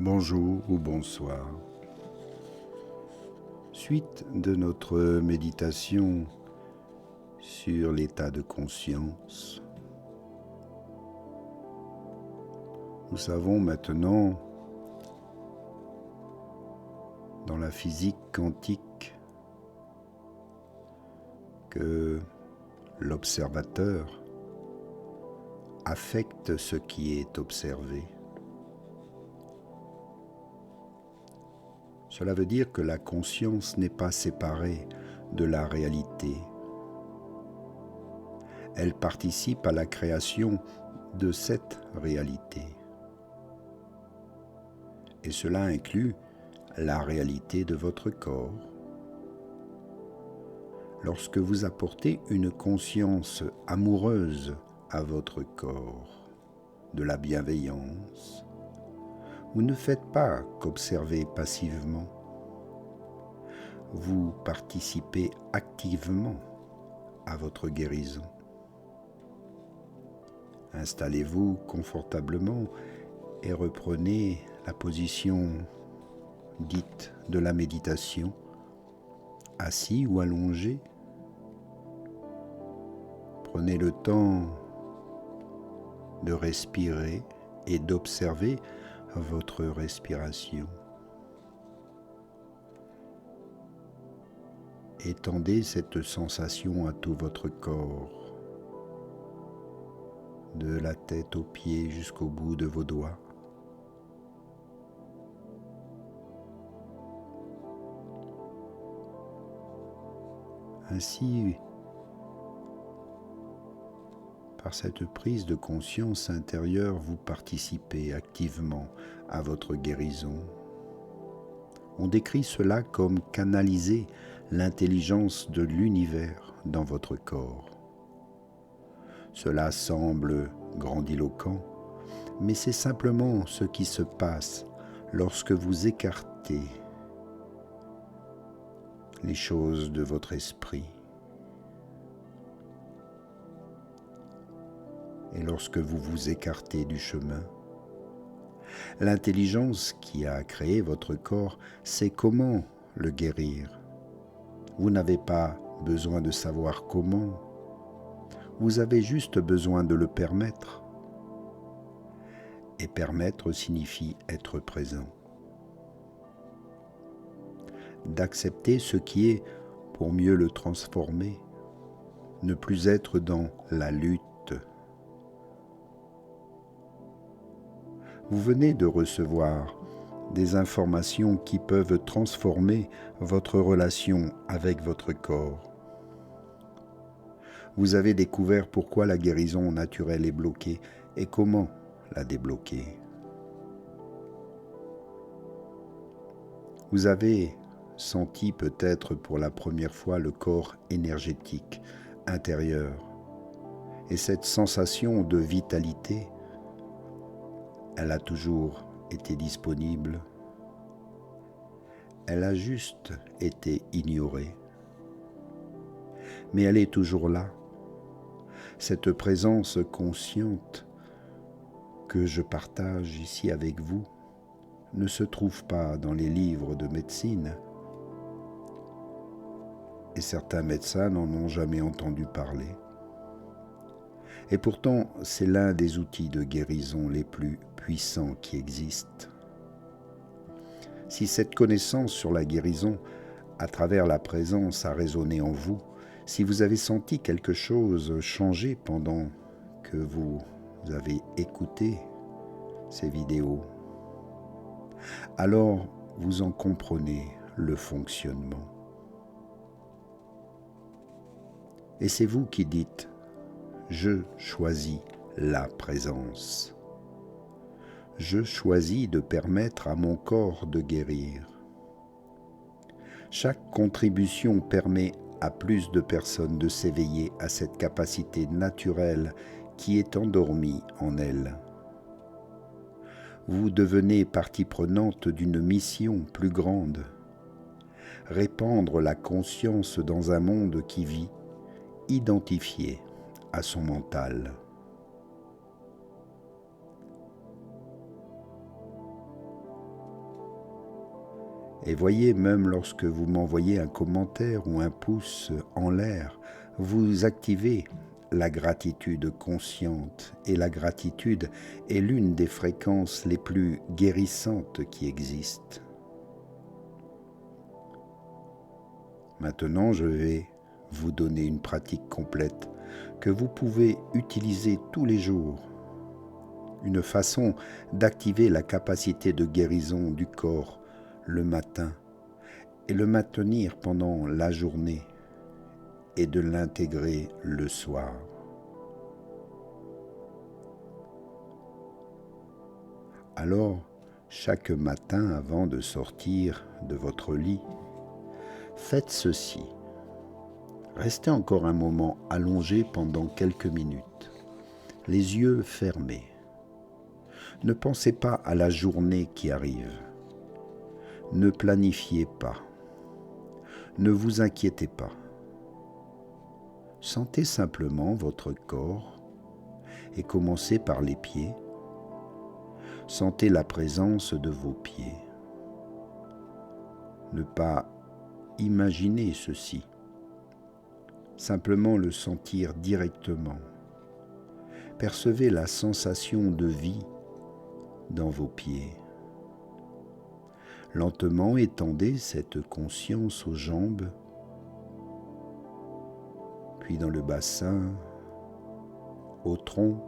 Bonjour ou bonsoir. Suite de notre méditation sur l'état de conscience, nous savons maintenant, dans la physique quantique, que l'observateur affecte ce qui est observé. Cela veut dire que la conscience n'est pas séparée de la réalité. Elle participe à la création de cette réalité. Et cela inclut la réalité de votre corps. Lorsque vous apportez une conscience amoureuse à votre corps, de la bienveillance, vous ne faites pas qu'observer passivement. Vous participez activement à votre guérison. Installez-vous confortablement et reprenez la position dite de la méditation, assis ou allongé. Prenez le temps de respirer et d'observer votre respiration. Étendez cette sensation à tout votre corps, de la tête aux pieds jusqu'au bout de vos doigts. Ainsi, par cette prise de conscience intérieure, vous participez activement à votre guérison. On décrit cela comme canaliser l'intelligence de l'univers dans votre corps. Cela semble grandiloquent, mais c'est simplement ce qui se passe lorsque vous écartez les choses de votre esprit. Et lorsque vous vous écartez du chemin, l'intelligence qui a créé votre corps sait comment le guérir. Vous n'avez pas besoin de savoir comment, vous avez juste besoin de le permettre. Et permettre signifie être présent. D'accepter ce qui est pour mieux le transformer, ne plus être dans la lutte. Vous venez de recevoir des informations qui peuvent transformer votre relation avec votre corps. Vous avez découvert pourquoi la guérison naturelle est bloquée et comment la débloquer. Vous avez senti peut-être pour la première fois le corps énergétique intérieur et cette sensation de vitalité. Elle a toujours été disponible. Elle a juste été ignorée. Mais elle est toujours là. Cette présence consciente que je partage ici avec vous ne se trouve pas dans les livres de médecine. Et certains médecins n'en ont jamais entendu parler. Et pourtant, c'est l'un des outils de guérison les plus puissants qui existent. Si cette connaissance sur la guérison, à travers la présence, a résonné en vous, si vous avez senti quelque chose changer pendant que vous avez écouté ces vidéos, alors vous en comprenez le fonctionnement. Et c'est vous qui dites « Je choisis la présence ». Je choisis de permettre à mon corps de guérir. Chaque contribution permet à plus de personnes de s'éveiller à cette capacité naturelle qui est endormie en elles. Vous devenez partie prenante d'une mission plus grande, répandre la conscience dans un monde qui vit, identifié à son mental. Et voyez, même lorsque vous m'envoyez un commentaire ou un pouce en l'air, vous activez la gratitude consciente. Et la gratitude est l'une des fréquences les plus guérissantes qui existent. Maintenant, je vais vous donner une pratique complète que vous pouvez utiliser tous les jours. Une façon d'activer la capacité de guérison du corps le matin et le maintenir pendant la journée et de l'intégrer le soir. Alors, chaque matin avant de sortir de votre lit, faites ceci. Restez encore un moment allongé pendant quelques minutes, les yeux fermés. Ne pensez pas à la journée qui arrive. Ne planifiez pas. Ne vous inquiétez pas. Sentez simplement votre corps et commencez par les pieds. Sentez la présence de vos pieds. Ne pas imaginer ceci. Simplement le sentir directement. Percevez la sensation de vie dans vos pieds. Lentement étendez cette conscience aux jambes, puis dans le bassin, au tronc,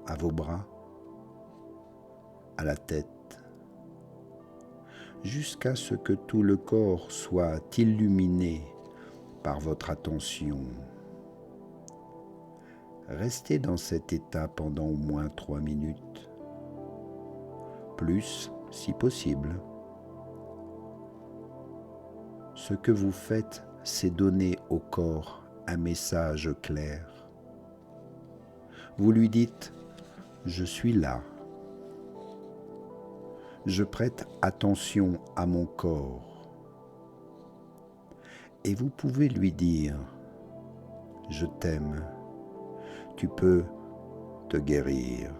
à vos bras, à la tête, jusqu'à ce que tout le corps soit illuminé par votre attention. Restez dans cet état pendant au moins 3 minutes, plus si possible. Ce que vous faites, c'est donner au corps un message clair. Vous lui dites « Je suis là ». Je prête attention à mon corps. Et vous pouvez lui dire « Je t'aime, tu peux te guérir ».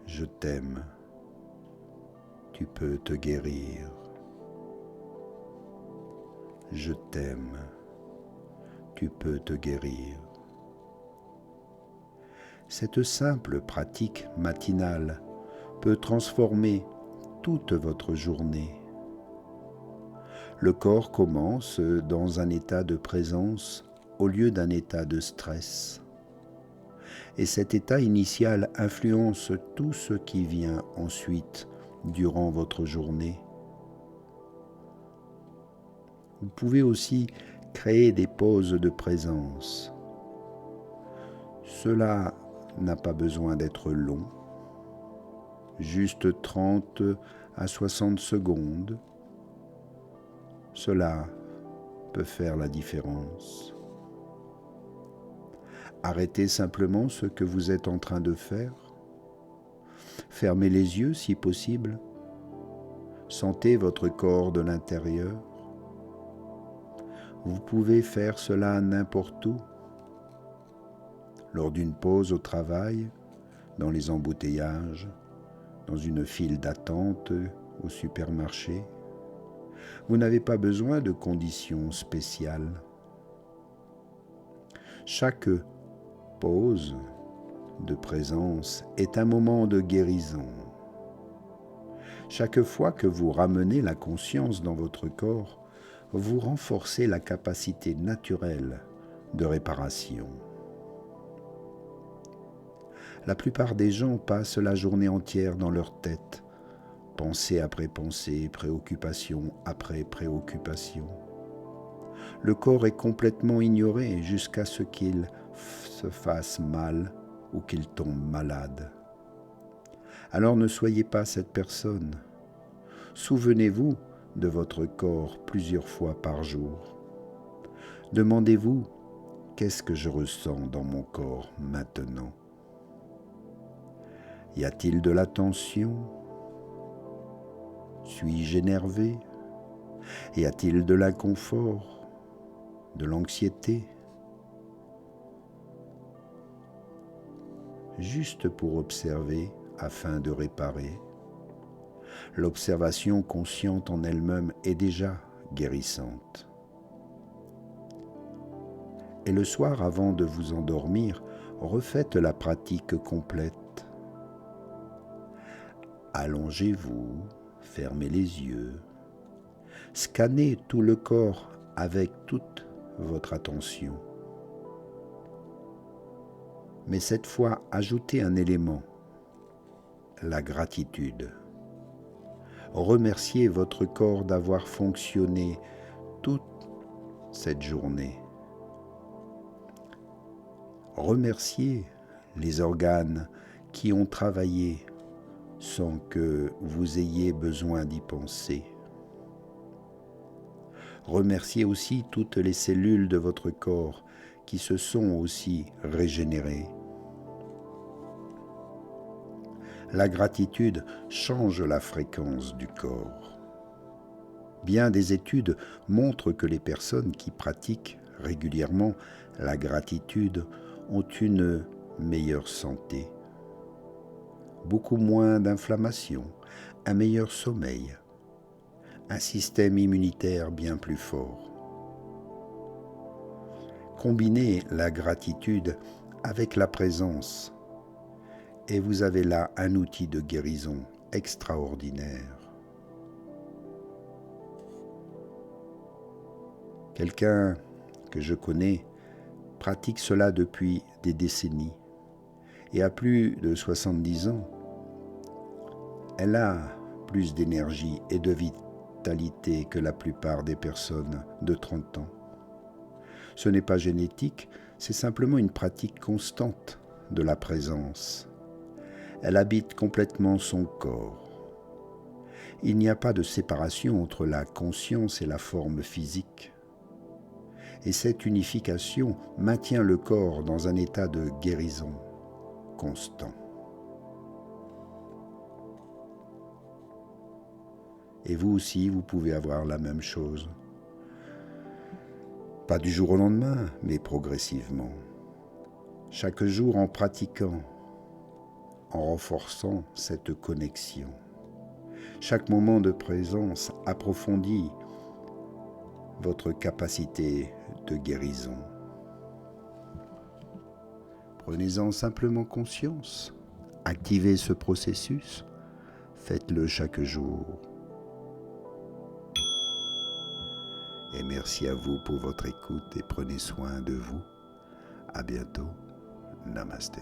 Je t'aime, tu peux te guérir. Je t'aime, tu peux te guérir. Cette simple pratique matinale peut transformer toute votre journée. Le corps commence dans un état de présence au lieu d'un état de stress. Et cet état initial influence tout ce qui vient ensuite durant votre journée. Vous pouvez aussi créer des pauses de présence. Cela n'a pas besoin d'être long, juste 30 à 60 secondes. Cela peut faire la différence. Arrêtez simplement ce que vous êtes en train de faire. Fermez les yeux si possible. Sentez votre corps de l'intérieur. Vous pouvez faire cela n'importe où. Lors d'une pause au travail, dans les embouteillages, dans une file d'attente au supermarché. Vous n'avez pas besoin de conditions spéciales. Chaque pause de présence est un moment de guérison. Chaque fois que vous ramenez la conscience dans votre corps, vous renforcez la capacité naturelle de réparation. La plupart des gens passent la journée entière dans leur tête, pensée après pensée, préoccupation après préoccupation. Le corps est complètement ignoré jusqu'à ce qu'il se fasse mal ou qu'il tombe malade. Alors ne soyez pas cette personne. Souvenez-vous de votre corps plusieurs fois par jour. Demandez-vous, qu'est-ce que je ressens dans mon corps maintenant? Y a-t-il de la tension? Suis-je énervé? Y a-t-il de l'inconfort? De l'anxiété? Juste pour observer afin de réparer. L'observation consciente en elle-même est déjà guérissante. Et le soir, avant de vous endormir, refaites la pratique complète. Allongez-vous, fermez les yeux, scannez tout le corps avec toute votre attention. Mais cette fois, ajoutez un élément, la gratitude. Remerciez votre corps d'avoir fonctionné toute cette journée. Remerciez les organes qui ont travaillé sans que vous ayez besoin d'y penser. Remerciez aussi toutes les cellules de votre corps qui se sont aussi régénérées. La gratitude change la fréquence du corps. Bien des études montrent que les personnes qui pratiquent régulièrement la gratitude ont une meilleure santé, beaucoup moins d'inflammation, un meilleur sommeil, un système immunitaire bien plus fort. Combinez la gratitude avec la présence et vous avez là un outil de guérison extraordinaire. Quelqu'un que je connais pratique cela depuis des décennies et à plus de 70 ans, elle a plus d'énergie et de vitalité que la plupart des personnes de 30 ans. Ce n'est pas génétique, c'est simplement une pratique constante de la présence. Elle habite complètement son corps. Il n'y a pas de séparation entre la conscience et la forme physique. Et cette unification maintient le corps dans un état de guérison constant. Et vous aussi, vous pouvez avoir la même chose. Pas du jour au lendemain, mais progressivement. Chaque jour en pratiquant, en renforçant cette connexion. Chaque moment de présence approfondit votre capacité de guérison. Prenez-en simplement conscience. Activez ce processus. Faites-le chaque jour. Et merci à vous pour votre écoute et prenez soin de vous. À bientôt. Namasté.